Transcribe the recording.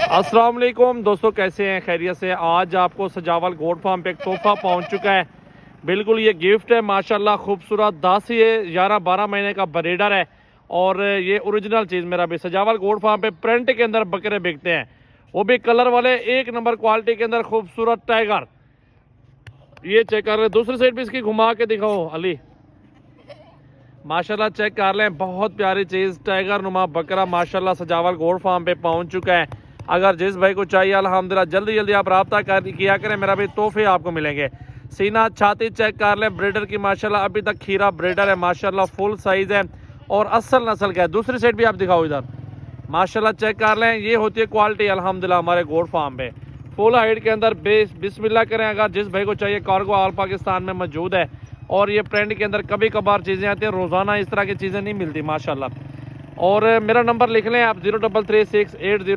अस्सलाम वालेकुम दोस्तों, कैसे हैं? खैरियत से। आज आपको सजावल गोट फार्म पे एक तोहफा पहुंच चुका है। बिल्कुल ये गिफ्ट है माशाल्लाह, खूबसूरत 10 ये 11-12 महीने का ब्रीडर है और ये ओरिजिनल चीज़ मेरा भी सजावल गोट फार्म पे प्रिंट के अंदर बकरे बिकते हैं, वो भी कलर वाले, एक नंबर क्वालिटी के अंदर खूबसूरत टाइगर। ये चेक कर रहे, दूसरी साइड भी इसकी घुमा के दिखाओ अली, माशाल्लाह चेक कर लें, बहुत प्यारी चीज़ टाइगर नुमा बकरा माशाल्लाह सजावल गोट फार्म पे पहुंच चुका है। अगर जिस भाई को चाहिए अल्हम्दुलिल्लाह जल्दी जल्दी आप रब्ता किया करें, मेरा भी तोहफे आपको मिलेंगे। सीना छाती चेक कर लें, ब्रीडर की माशाल्लाह अभी तक खीरा ब्रीडर है माशाल्लाह, फुल साइज़ है और असल नस्ल का है। दूसरी साइड भी आप दिखाओ इधर, माशाल्लाह चेक कर लें, ये होती है क्वालिटी अल्हम्दुलिल्लाह हमारे गोट फार्म पे। फुल हाइट के अंदर बिस्मिल्लाह करें। अगर जिस भाई को चाहिए कार्गो ऑल पाकिस्तान में मौजूद है और ये प्रिंट के अंदर कभी कभार चीज़ें आती हैं, रोज़ाना इस तरह की चीज़ें नहीं मिलती माशाल्लाह। और मेरा नंबर लिख लें आप 033680